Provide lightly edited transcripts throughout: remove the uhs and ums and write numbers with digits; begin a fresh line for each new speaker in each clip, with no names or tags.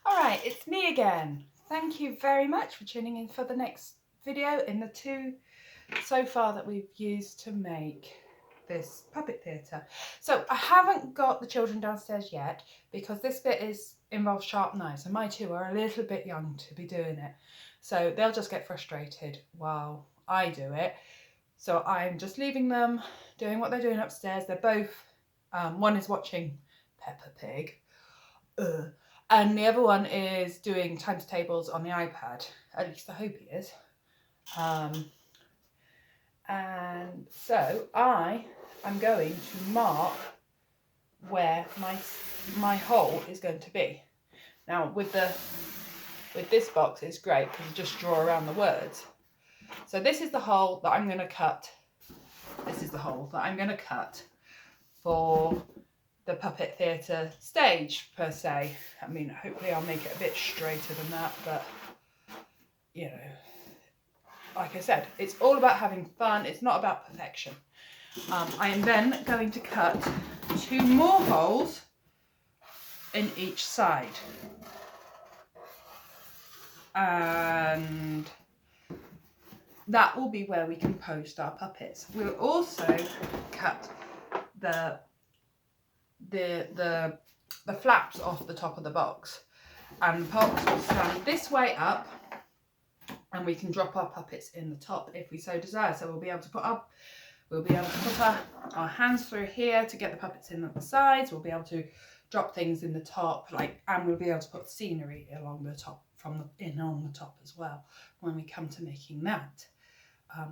Alright, it's me again. Thank you very much for tuning in for the next video in the two so far that we've used to make this puppet theatre. So I haven't got the children downstairs yet because this bit involves sharp knives and my two are a little bit young to be doing it. So they'll just get frustrated while I do it. So I'm just leaving them doing what they're doing upstairs. They're both, one is watching Peppa Pig. And the other one is doing times tables on the iPad. At least I hope he is. And so I am going to mark where my hole is going to be. Now with this box it's great because you just draw around the words. So this is the hole that I'm going to cut. This is the hole that I'm going to cut for the puppet theatre stage per se. I mean, hopefully I'll make it a bit straighter than that, but you know, like I said, it's all about having fun. It's not about perfection. I am then going to cut 2 more holes in each side, and that will be where we can post our puppets. We'll also cut the flaps off the top of the box, and the box will stand this way up and we can drop our puppets in the top if we so desire. So we'll be able to put our hands through here to get the puppets in at the sides. We'll be able to drop things in the top, and we'll be able to put scenery along the top on the top as well when we come to making that.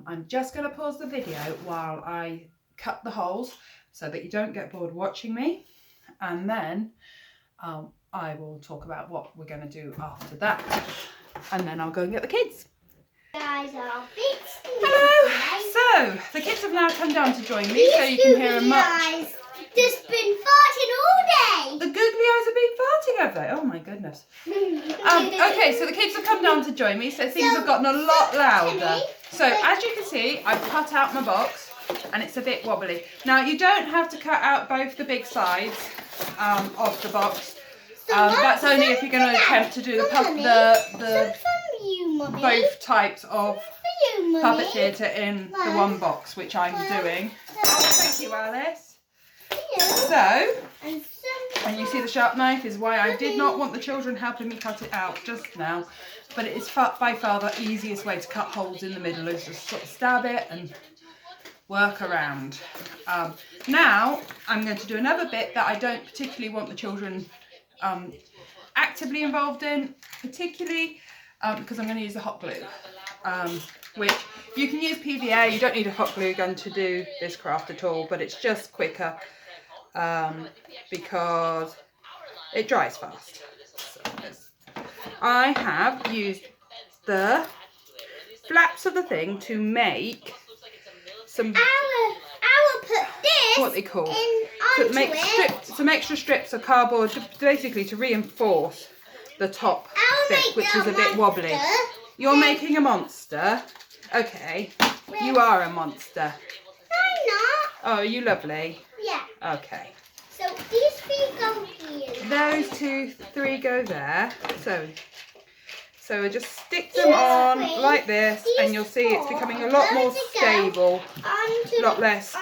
I'm just going to pause the video while I cut the holes so that you don't get bored watching me, and then I will talk about what we're going to do after that, and then I'll go and get the kids.
Guys are big.
Hello! So the kids have now come down to join me, so you can hear them much.
Just been farting all day.
The googly eyes have been farting, have they? Oh my goodness. Okay, so the kids have come down to join me, so things have gotten a lot louder. So as you can see, I've cut out my box and it's a bit wobbly. Now you don't have to cut out both the big sides of the box. That's only if you're going to attempt to do both types of puppet theatre in the one box, which I'm doing. Oh, thank you, Alice. So, and you see the sharp knife is why I did not want the children helping me cut it out just now, but it is by far the easiest way to cut holes in the middle, is just sort of stab it and work around. Now I'm going to do another bit that I don't particularly want the children actively involved in, particularly because I'm going to use the hot glue, which you can use PVA. You don't need a hot glue gun to do this craft at all, but it's just quicker because it dries fast. So I have used the flaps of the thing to make some what they call some extra strips of cardboard, basically to reinforce the top bit, which is a bit wobbly. You're making a monster. Okay, you are a monster.
I'm not.
Oh, are you lovely?
Yeah.
Okay.
So these 3 go here.
Those 3 go there. So we just stick them on like this, and you'll see it's becoming a lot more stable, a lot less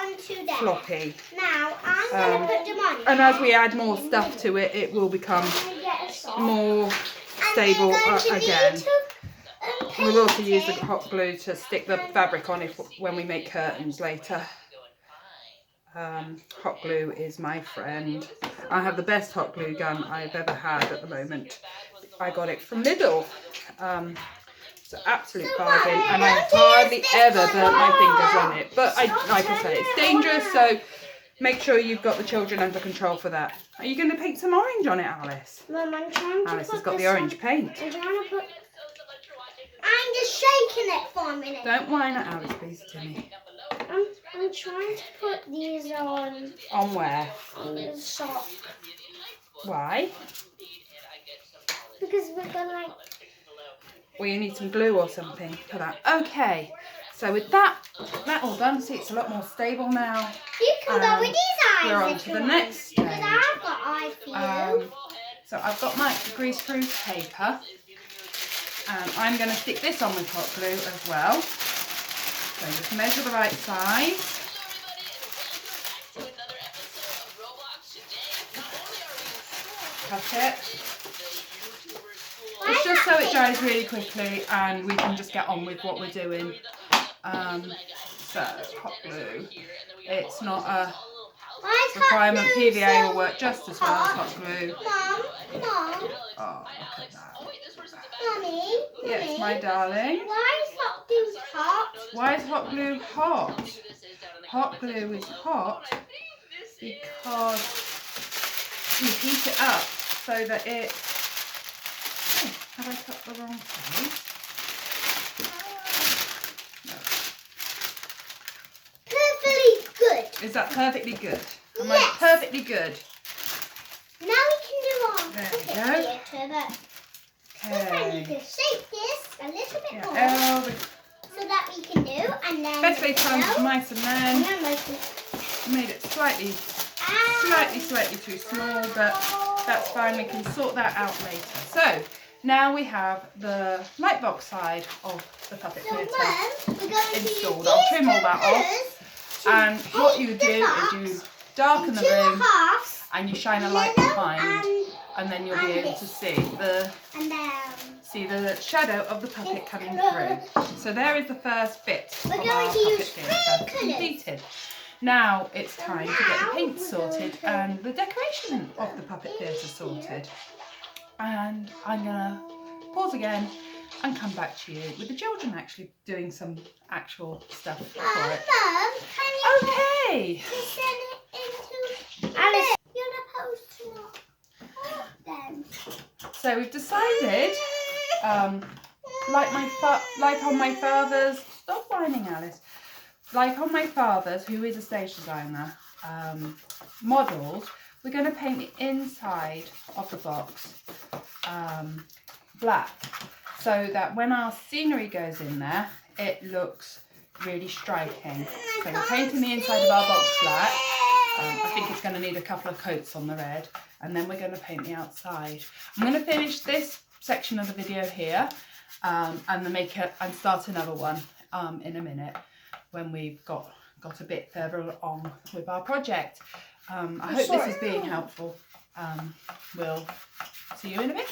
floppy.
Now I'm going to put them on.
And as we add more stuff to it, it will become more stable again. We'll also use the hot glue to stick the fabric on when we make curtains later. Hot glue is my friend. I have the best hot glue gun I've ever had at the moment. I got it from Lidl. It's an absolute bargain, and I hardly ever burnt my fingers on it. But like I say, it's dangerous, so make sure you've got the children under control for that. Are you going to paint some orange on it, Alice?
Mum, I'm trying to
Alice has got the orange paint.
I'm just shaking it for a minute.
Don't whine at Alice, please, Timmy.
I'm trying to put these on.
On where?
On the sock.
Why?
Because we're going to
Well, you need some glue or something for that. Okay, so with that all done, see it's a lot more stable now.
You can go with these eyes.
We're on to the next stage.
Because I've got eyes for you.
So I've got my greaseproof paper, and I'm going to stick this on with hot glue as well. So just measure the right size. Cut it. It's just so it dries really quickly and we can just get on with what we're doing. So hot glue, it's not a requirement. PVA will work just as well as hot glue.
Mom.
Oh, look at that.
Mommy.
Yes, my darling.
Why is hot glue hot?
Why is hot glue hot? Hot glue is hot because you heat it up so that it... Oh, have I cut the wrong side? No.
Perfectly good.
Is that perfectly good? Am
Yes.
I perfectly good?
Now we can do our
There we
puppet
go.
theatre, but I need
Okay.
to shape this a little bit more
Yeah,
so that we can do, and then
best way to find mice and men.
and then like
Made it slightly too small, but that's fine. We can sort that out later. So now we have the lightbox side of the puppet
So
theatre
Mum, we're going
installed.
to
I'll
use
trim all that off.
colours to
And what you
paint
do
the
is
box
you darken the
into
room
halves,
and you shine a light
yellow
behind, and then you'll be
and
able to see the shadow of the puppet
This
coming
colour.
through. So there is the first bit
We're
of
going
our
to
puppet
use
theatre
three colours.
completed. Now it's
So
time to get the
now
paint
we're
sorted
going to-
and the decoration of the puppet theatre sorted. And I'm gonna pause again and come back to you with the children actually doing some actual stuff for it.
Mum, can you
Okay.
send it into Alice? You're supposed to not hold them.
So we've decided, like on my father's, stop whining, Alice. Like on my father's, who is a stage designer, models, we're going to paint the inside of the box black, so that when our scenery goes in there, it looks really striking. So we're painting the inside of our box black. I think it's going to need a couple of coats on the red, and then we're going to paint the outside. I'm going to finish this section of the video here, and then and start another one in a minute when we've got a bit further on with our project. I hope this is being helpful. We'll see you in a bit.